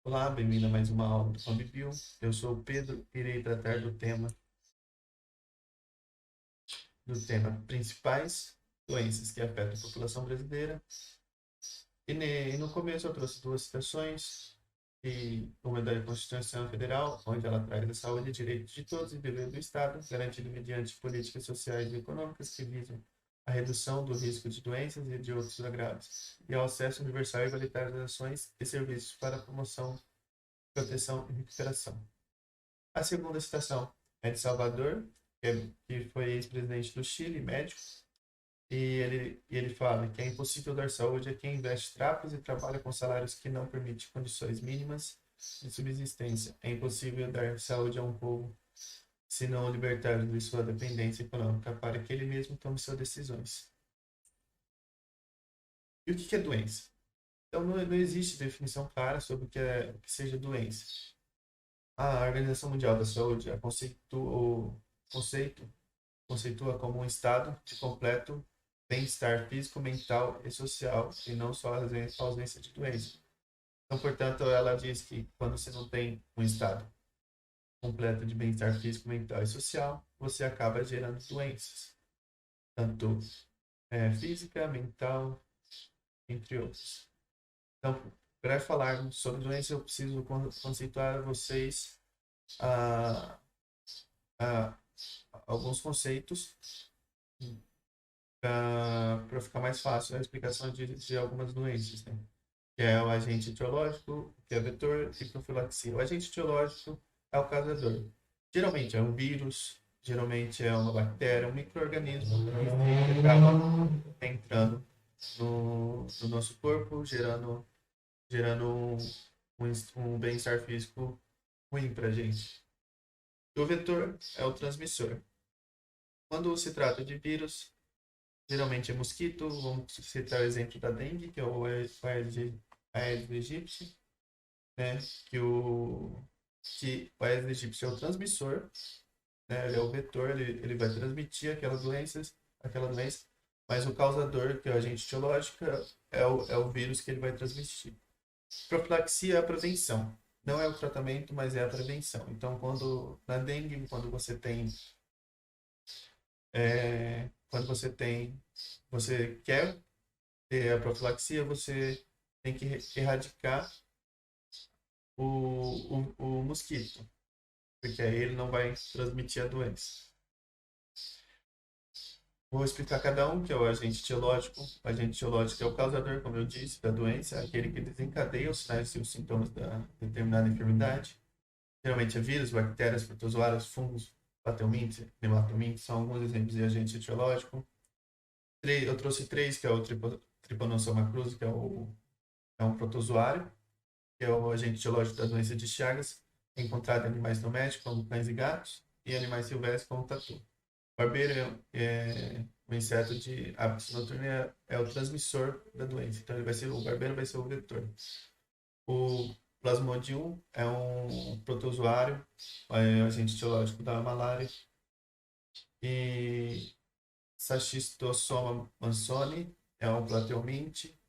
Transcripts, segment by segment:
Olá, bem-vindo a mais uma aula do FamiBio. Eu sou o Pedro e irei tratar do tema principais doenças que afetam a população brasileira. E no começo eu trouxe duas citações, uma da Constituição Federal, onde ela traz a saúde e direitos de todos e dever do Estado, garantido mediante políticas sociais e econômicas que visam a redução do risco de doenças e de outros agravos, e ao acesso universal e igualitário das ações e serviços para a promoção, proteção e recuperação. A segunda citação é de Salvador, que foi ex-presidente do Chile, médico, e ele fala que é impossível dar saúde a quem veste trapos e trabalha com salários que não permitem condições mínimas de subsistência. É impossível dar saúde a um povo se não o libertar de sua dependência econômica para que ele mesmo tome suas decisões. E o que é doença? Então, não existe definição clara sobre o que seja doença. A Organização Mundial da Saúde conceito, conceitua como um estado de completo bem-estar físico, mental e social, e não só a ausência de doença. Então, portanto, ela diz que quando você não tem um estado completo de bem-estar físico, mental e social, você acaba gerando doenças, tanto física, mental, entre outros. Então, para falarmos sobre doença, eu preciso conceituar a vocês a, a, alguns conceitos para ficar mais fácil a explicação de algumas doenças, né? Que é o agente etiológico, que é vetor e profilaxia. O agente etiológico é o causador. Geralmente é um vírus, geralmente é uma bactéria, um micro-organismo que acaba entrando no nosso corpo, gerando um bem-estar físico ruim para a gente. E o vetor é o transmissor. Quando se trata de vírus, geralmente é mosquito. Vamos citar o exemplo da dengue, que é o Aedes aegypti, né? Que o Aedes aegypti é o transmissor, né? Ele é o vetor, ele vai transmitir aquela doença, mas o causador, que é o agente etiológico, é o vírus que ele vai transmitir. Profilaxia é a prevenção. Não é o tratamento, mas é a prevenção. Então, na dengue, você quer ter a profilaxia, você tem que erradicar o mosquito, porque aí ele não vai transmitir a doença. Vou explicar cada um, que é o agente etiológico. O agente etiológico é o causador, como eu disse, da doença, é aquele que desencadeia os sinais e os sintomas da determinada enfermidade. Geralmente é vírus, bactérias, protozoários, fungos, patelmintes, nematomintes, são alguns exemplos de agente etiológico. Eu trouxe três, que é o Trypanosoma cruzi, que é um protozoário, que é o agente etiológico da doença de Chagas, encontrado em animais domésticos, como cães e gatos, e animais silvestres, como tatu. Barbeiro o inseto de hábitos noturnos é o transmissor da doença. Então, o barbeiro vai ser o vetor. O Plasmodium é um protozoário, é um agente etiológico da malária. E Schistosoma mansoni é um platelminte,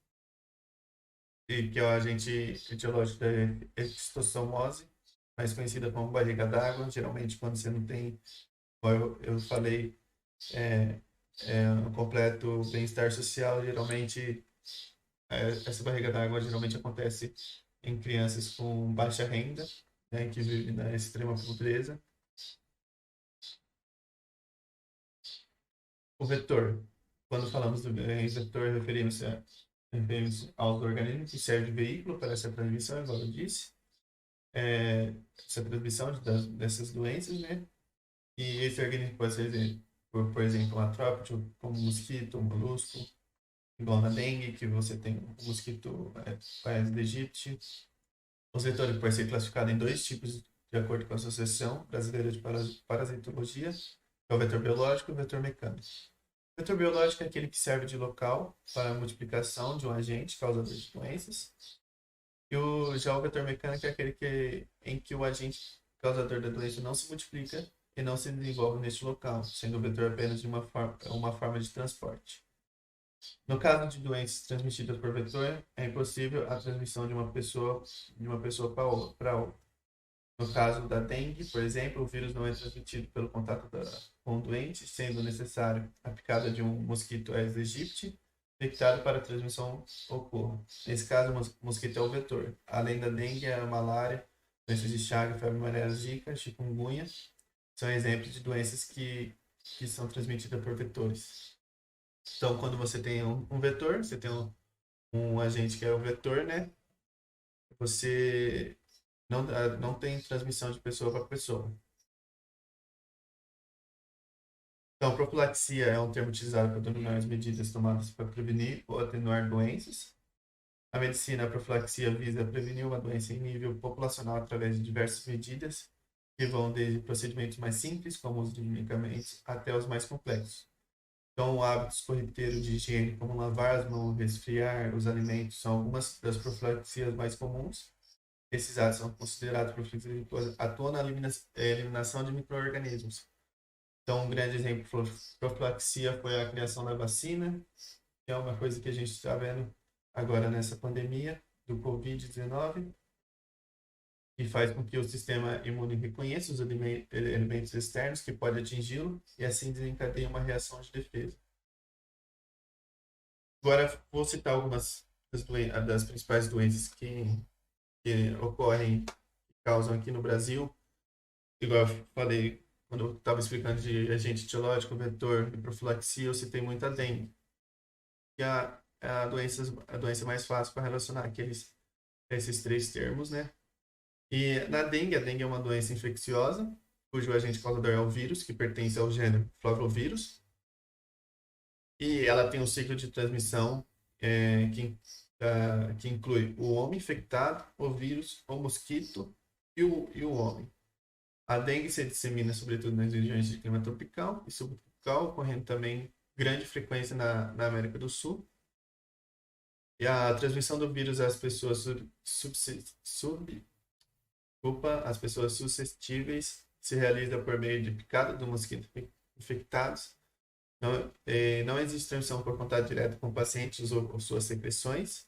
que é o agente etiológico da esquistossomose, mais conhecida como barriga d'água. Geralmente, quando você não tem, como eu falei, é, um completo bem-estar social, geralmente essa barriga d'água geralmente acontece em crianças com baixa renda, né, que vivem na extrema pobreza. O vetor, quando falamos do vetor, referimos aos organismos que servem de veículo para essa transmissão, igual eu disse, essa transmissão dessas doenças, né? E esse organismo pode ser, por exemplo, um artrópode, como um mosquito, um molusco, igual na dengue, que você tem o mosquito Aedes aegypti. Os vetores podem ser classificados em dois tipos, de acordo com a Associação Brasileira de Parasitologia, que é o vetor biológico e o vetor mecânico. O vetor biológico é aquele que serve de local para a multiplicação de um agente causador de doenças. Já o vetor mecânico é aquele em que o agente causador da doença não se multiplica e não se desenvolve neste local, sendo o vetor apenas uma forma de transporte. No caso de doenças transmitidas por vetor, é impossível a transmissão de uma pessoa para outra. No caso da dengue, por exemplo, o vírus não é transmitido pelo contato com o doente, sendo necessário a picada de um mosquito Aedes aegypti infectado para a transmissão ocorra. Nesse caso, o mosquito é o vetor. Além da dengue, a malária, doenças de Chagas, febre amarela zika, chikungunya, são exemplos de doenças que são transmitidas por vetores. Então, quando você tem um vetor, você tem um agente que é o vetor, né? Você não tem transmissão de pessoa para pessoa. Então, profilaxia é um termo utilizado para denominar as medidas tomadas para prevenir ou atenuar doenças. A medicina, a profilaxia visa prevenir uma doença em nível populacional através de diversas medidas, que vão desde procedimentos mais simples, como o uso de medicamentos, até os mais complexos. Então, hábitos corriqueiros de higiene, como lavar as mãos, resfriar os alimentos, são algumas das profilaxias mais comuns. Esses hábitos são considerados profilaxias que atuam na eliminação de micro-organismos. Então, um grande exemplo de profilaxia foi a criação da vacina, que é uma coisa que a gente está vendo agora nessa pandemia do Covid-19, que faz com que o sistema imune reconheça os elementos externos que podem atingi-lo e assim desencadeie uma reação de defesa. Agora, vou citar algumas das principais doenças que ocorrem, que causam aqui no Brasil. Igual eu falei, quando eu estava explicando de agente etiológico, vetor e profilaxia, eu citei muito a dengue, que é a doença mais fácil para relacionar esses três termos, né? E na dengue, a dengue é uma doença infecciosa, cujo agente causador é o vírus, que pertence ao gênero Flavovírus, e ela tem um ciclo de transmissão que inclui o homem infectado, o vírus, o mosquito e o homem. A dengue se dissemina sobretudo nas regiões de clima tropical e subtropical, ocorrendo também grande frequência na América do Sul. E a transmissão do vírus às pessoas as pessoas suscetíveis se realiza por meio de picada do mosquito infectados. Não existe transmissão por contato direto com pacientes ou suas secreções.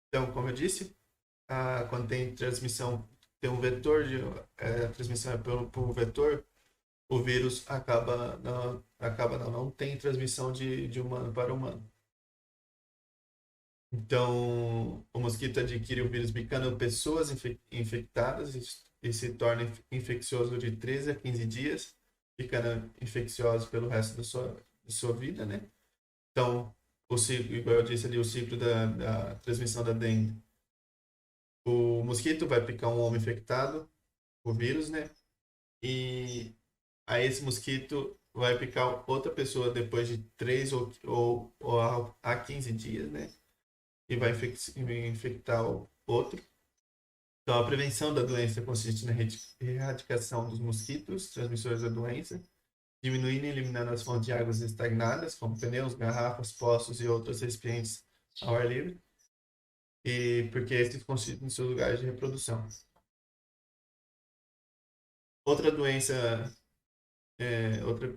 Então, como eu disse, quando tem transmissão, tem um vetor, a transmissão é por vetor, o vírus não tem transmissão de humano para humano. Então, o mosquito adquire o vírus picando pessoas infectadas e se torna infeccioso de 13 a 15 dias, ficando infeccioso pelo resto da sua vida, né? Então, o ciclo, igual eu disse ali, o ciclo da transmissão da dengue. O mosquito vai picar um homem infectado, o vírus, né? E aí esse mosquito vai picar outra pessoa depois de 3 ou a 15 dias, né? E vai infectar o outro. Então, a prevenção da doença consiste na erradicação dos mosquitos transmissores da doença, diminuindo e eliminando as fontes de águas estagnadas, como pneus, garrafas, poços e outros recipientes ao ar livre, e porque esses constituem seus lugares de reprodução. Outra doença,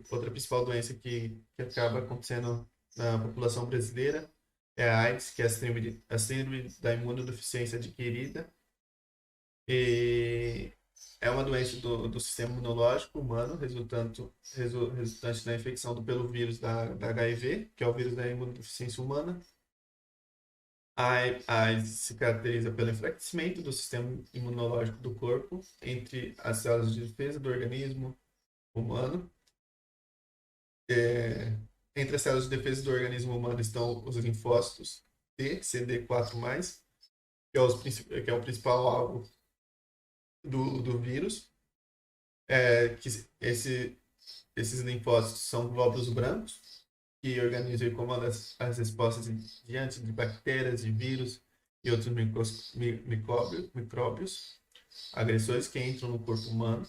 outra principal doença que acaba acontecendo na população brasileira é a AIDS, que é a síndrome da imunodeficiência adquirida, e é uma doença do sistema imunológico humano, resultante da infecção pelo vírus da HIV, que é o vírus da imunodeficiência humana. A AIDS se caracteriza pelo enfraquecimento do sistema imunológico do corpo entre as células de defesa do organismo humano. É, Entre as células de defesa do organismo humano estão os linfócitos T, CD4+, que é o principal alvo do vírus. Que esses linfócitos são glóbulos brancos que organizam e comandam as respostas diante de bactérias, de vírus e outros micróbios agressores que entram no corpo humano.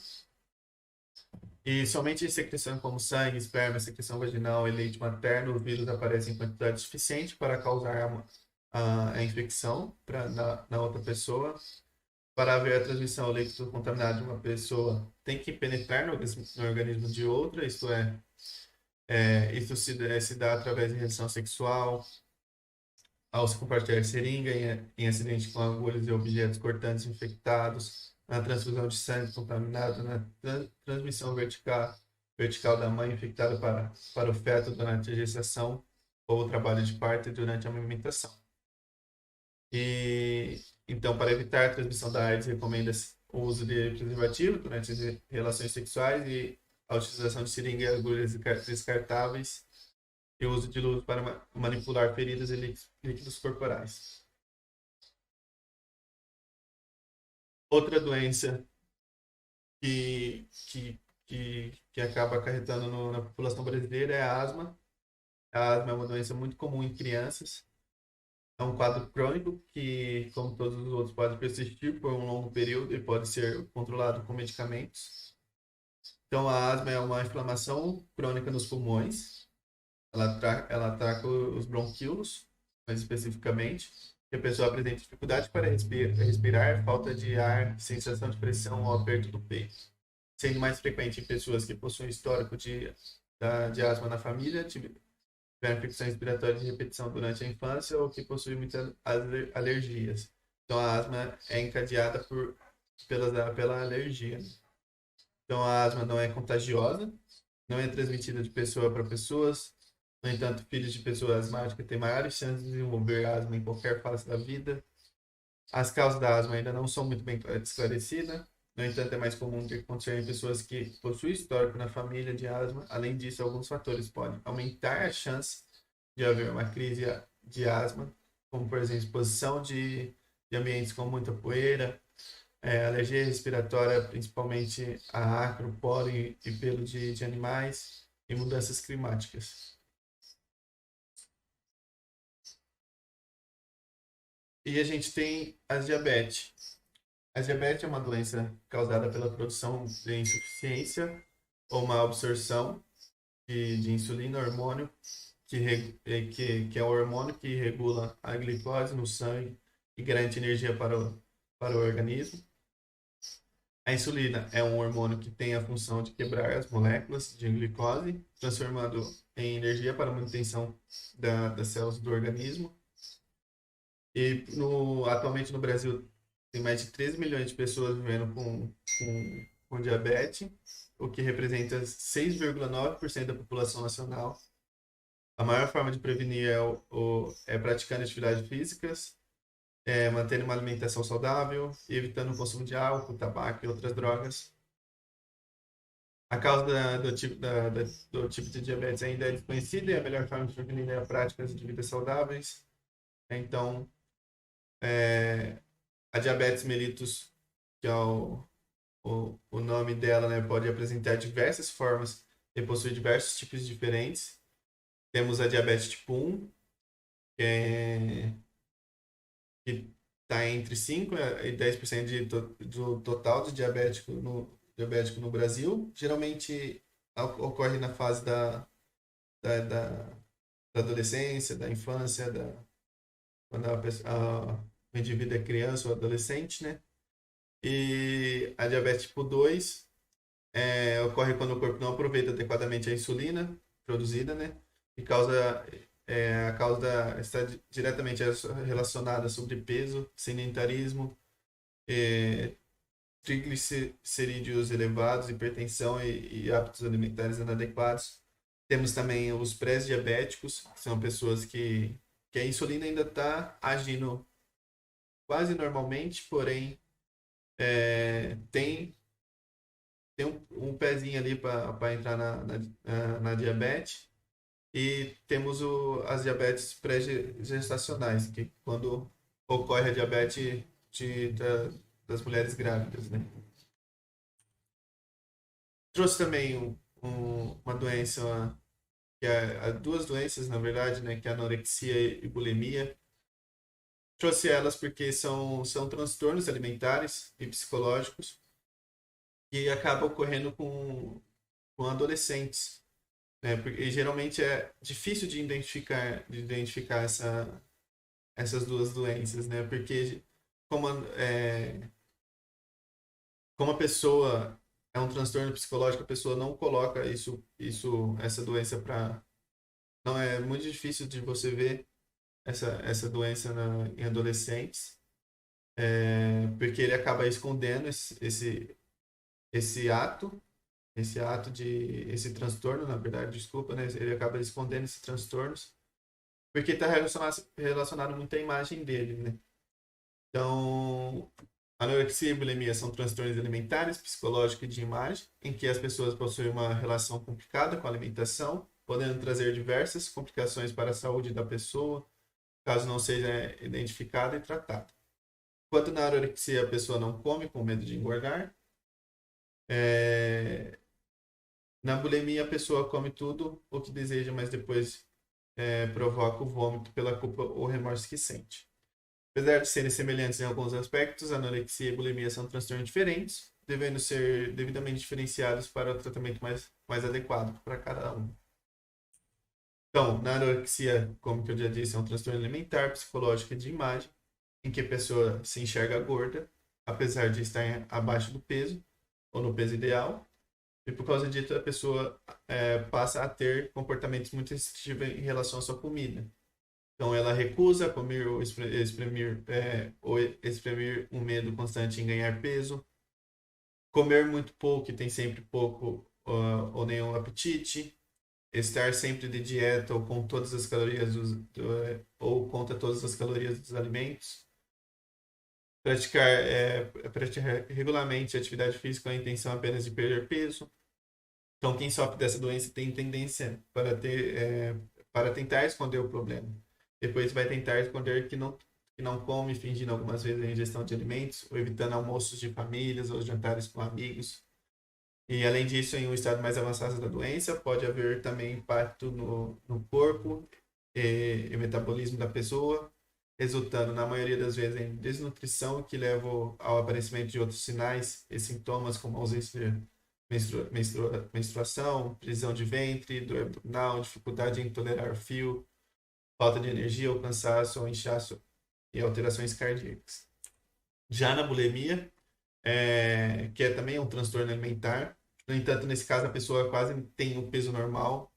E somente em secreção como sangue, esperma, secreção vaginal e leite materno, o vírus aparece em quantidade suficiente para causar a infecção na outra pessoa. Para haver a transmissão, o líquido contaminado de uma pessoa tem que penetrar no organismo de outra, isto é, isso se dá através de relação sexual, ao se compartilhar seringa em acidente com agulhas e objetos cortantes infectados, na transfusão de sangue contaminado, na transmissão vertical da mãe infectada para o feto durante a gestação ou o trabalho de parto e durante a amamentação. E então, para evitar a transmissão da AIDS, recomenda-se o uso de preservativo durante as relações sexuais e a utilização de seringa e agulhas descartáveis e o uso de luz para manipular feridas e líquidos corporais. Outra doença que acaba acarretando na população brasileira é a asma. A asma é uma doença muito comum em crianças. É um quadro crônico que, como todos os outros, pode persistir por um longo período e pode ser controlado com medicamentos. Então, a asma é uma inflamação crônica nos pulmões. Ela ataca os bronquíolos, mais especificamente. Que a pessoa apresenta dificuldade para respirar, falta de ar, sensação de pressão ou aperto do peito. Sendo mais frequente em pessoas que possuem histórico de asma na família, tiveram infecção respiratória de repetição durante a infância ou que possuem muitas alergias. Então, a asma é encadeada pela alergia. Então, a asma não é contagiosa, não é transmitida de pessoa para pessoas. No entanto, filhos de pessoas asmáticas têm maiores chances de desenvolver asma em qualquer fase da vida. As causas da asma ainda não são muito bem esclarecidas. No entanto, é mais comum que acontecer em pessoas que possuem histórico na família de asma. Além disso, alguns fatores podem aumentar a chance de haver uma crise de asma, como, por exemplo, exposição de ambientes com muita poeira, alergia respiratória, principalmente a acro, pólen e pelo de animais, e mudanças climáticas. E a gente tem a diabetes. A diabetes é uma doença causada pela produção de insuficiência ou má absorção de insulina, hormônio, que é o hormônio que regula a glicose no sangue e garante energia para o organismo. A insulina é um hormônio que tem a função de quebrar as moléculas de glicose, transformando em energia para a manutenção das células do organismo. E atualmente no Brasil tem mais de 13 milhões de pessoas vivendo com diabetes, o que representa 6,9% da população nacional. A maior forma de prevenir é praticando atividades físicas, mantendo uma alimentação saudável e evitando o consumo de álcool, tabaco e outras drogas. A causa do tipo de diabetes ainda é desconhecida e a melhor forma de prevenir é práticas de vida saudáveis. Então, a diabetes mellitus, que é o nome dela, né, pode apresentar diversas formas e possui diversos tipos diferentes. Temos a diabetes tipo 1, que está entre 5 e 10% do total de diabético no Brasil. Geralmente ocorre na fase da, da, da adolescência, da infância, quando o indivíduo é criança ou adolescente, né? E a diabetes tipo 2 ocorre quando o corpo não aproveita adequadamente a insulina produzida, né? E a causa está diretamente relacionada a sobrepeso, sedentarismo, triglicerídeos elevados, hipertensão e hábitos alimentares inadequados. Temos também os pré-diabéticos, que são pessoas que a insulina ainda está agindo quase normalmente, porém tem um pezinho ali para entrar na diabetes. E temos as diabetes pré-gestacionais, que quando ocorre a diabetes das mulheres grávidas, né? Trouxe também uma doença, duas doenças, na verdade, né? Que é a anorexia e bulimia. Trouxe elas porque são transtornos alimentares e psicológicos que acabam ocorrendo com adolescentes, né? Porque geralmente é difícil de identificar essas duas doenças, né? Porque como, é, como a pessoa é um transtorno psicológico, a pessoa não coloca essa doença para... Não, é muito difícil de você ver essa doença em adolescentes, porque ele acaba escondendo esse ato, esse transtorno, na verdade, desculpa, né? Ele acaba escondendo esses transtornos, porque está relacionado muito à imagem dele, né? Então, anorexia e bulimia são transtornos alimentares, psicológicos e de imagem, em que as pessoas possuem uma relação complicada com a alimentação, podendo trazer diversas complicações para a saúde da pessoa, caso não seja identificada e tratada. Enquanto na anorexia a pessoa não come com medo de engordar, é... na bulimia a pessoa come tudo o que deseja, mas depois provoca o vômito pela culpa ou remorso que sente. Apesar de serem semelhantes em alguns aspectos, a anorexia e bulimia são transtornos diferentes, devendo ser devidamente diferenciados para o tratamento mais adequado para cada um. Então, na anorexia, como que eu já disse, é um transtorno alimentar, psicológico e de imagem, em que a pessoa se enxerga gorda, apesar de estar abaixo do peso, ou no peso ideal, e por causa disso a pessoa passa a ter comportamentos muito restritivos em relação à sua comida. Então ela recusa comer ou exprimir um medo constante em ganhar peso, comer muito pouco e tem sempre pouco ou nenhum apetite, estar sempre de dieta ou com todas as calorias ou conta todas as calorias dos alimentos, praticar regularmente atividade física com a intenção apenas de perder peso. Então quem sofre dessa doença tem tendência para tentar esconder o problema. Depois vai tentar esconder que não come, fingindo algumas vezes a ingestão de alimentos, ou evitando almoços de famílias ou jantares com amigos. E além disso, em um estado mais avançado da doença, pode haver também impacto no corpo e metabolismo da pessoa, resultando, na maioria das vezes, em desnutrição, que leva ao aparecimento de outros sinais e sintomas, como ausência de menstruação, prisão de ventre, dor abdominal, dificuldade em tolerar fio, falta de energia ou cansaço ou inchaço e alterações cardíacas. Já na bulimia, que é também um transtorno alimentar, no entanto, nesse caso, a pessoa quase tem um peso normal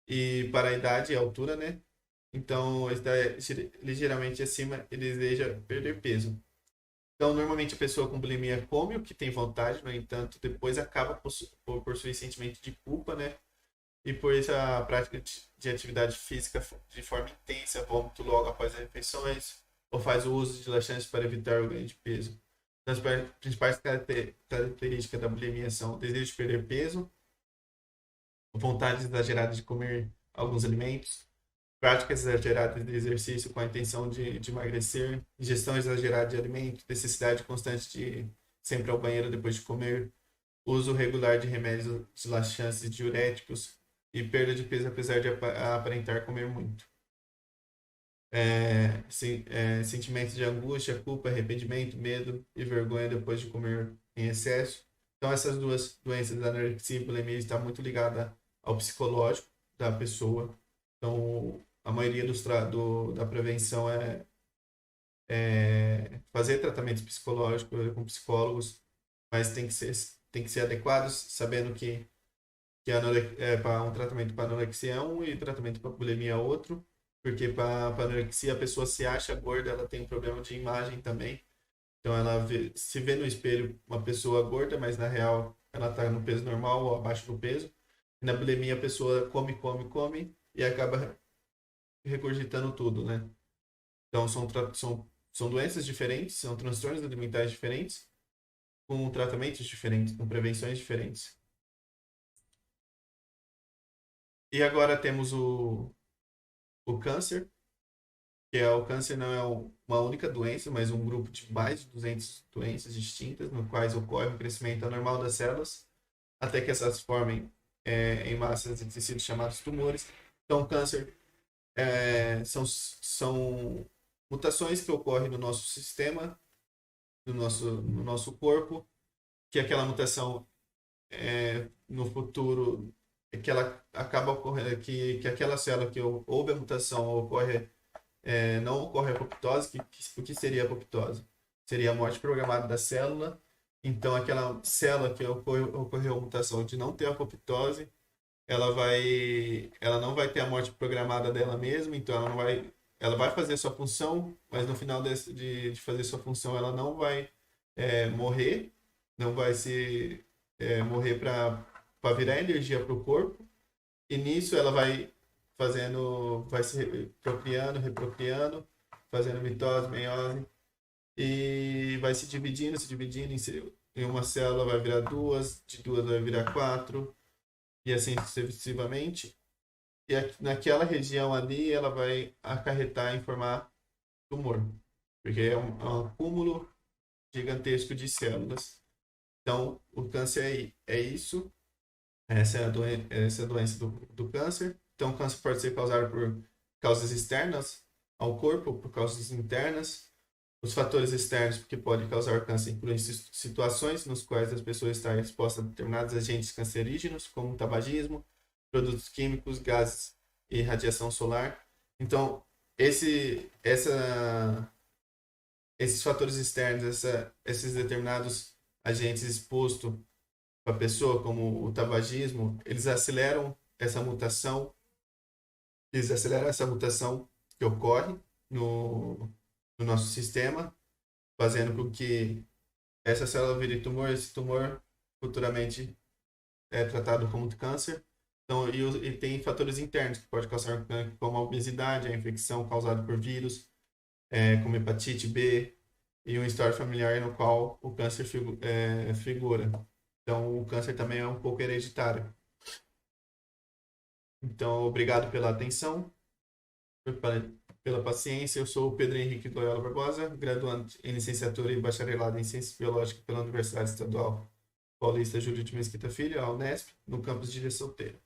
e para a idade e a altura, né? Então, está ligeiramente acima e deseja perder peso. Então, normalmente a pessoa com bulimia come o que tem vontade, no entanto, depois acaba por possuir sentimento de culpa, né? E por isso a prática de atividade física de forma intensa, vômito logo após as refeições, ou faz o uso de laxantes para evitar o ganho de peso. As principais características da bulimia são desejo de perder peso, vontade exagerada de comer alguns alimentos, práticas exageradas de exercício com a intenção de emagrecer, ingestão exagerada de alimento, necessidade constante de sempre ao banheiro depois de comer, uso regular de remédios de laxantes e diuréticos e perda de peso apesar de aparentar comer muito. Sentimentos de angústia, culpa, arrependimento, medo e vergonha depois de comer em excesso. Então, essas duas doenças, a anorexia e bulimia, está muito ligada ao psicológico da pessoa. Então, a maioria da prevenção é fazer tratamentos psicológicos com psicólogos, mas tem que ser adequados, sabendo que para um tratamento para anorexia é um e tratamento para bulimia é outro, porque para anorexia a pessoa se acha gorda, ela tem um problema de imagem também. Então ela se vê no espelho uma pessoa gorda, mas na real ela está no peso normal ou abaixo do peso. E na bulimia a pessoa come, come, come e acaba regurgitando tudo, né? Então são doenças diferentes, são transtornos alimentares diferentes, com tratamentos diferentes, com prevenções diferentes. E agora temos o câncer, que o câncer não é uma única doença, mas um grupo de mais de 200 doenças distintas, no quais ocorre um crescimento anormal das células, até que essas formem em massas de tecidos chamados tumores. Então, o câncer são mutações que ocorrem no nosso sistema, no nosso corpo, que aquela mutação no futuro que ela acaba ocorrendo, que aquela célula que houve a mutação não ocorre a apoptose. O que seria a apoptose? Seria a morte programada da célula. Então, aquela célula que ocorreu a mutação de não ter ela não vai ter a morte programada dela mesma, então ela vai fazer a sua função, mas no final de fazer sua função ela não vai morrer, não vai se morrer para virar energia para o corpo, e nisso ela vai se procriando, reprocriando, fazendo mitose, meiose, e vai se dividindo em uma célula vai virar duas, de duas vai virar quatro, e assim sucessivamente. E naquela região ali ela vai acarretar em formar tumor, porque é um acúmulo gigantesco de células. Então, o câncer é isso, essa é a doença do câncer. Então, o câncer pode ser causado por causas externas ao corpo, por causas internas. Os fatores externos que podem causar câncer incluem situações nos quais as pessoas estão expostas a determinados agentes cancerígenos, como tabagismo, produtos químicos, gases e radiação solar. Então, esses fatores externos, esses determinados agentes expostos para a pessoa, como o tabagismo, eles aceleram essa mutação que ocorre no nosso sistema, fazendo com que essa célula vire tumor, esse tumor futuramente é tratado como câncer. Então, e tem fatores internos que podem causar câncer, como a obesidade, a infecção causada por vírus, como hepatite B, e uma história familiar no qual o câncer figura. Então, o câncer também é um pouco hereditário. Então, obrigado pela atenção, pela paciência. Eu sou o Pedro Henrique Loyola Barbosa, graduando em licenciatura e bacharelado em Ciências Biológicas pela Universidade Estadual Paulista Júlio de Mesquita Filho, a Unesp, no campus de Ilha Solteira.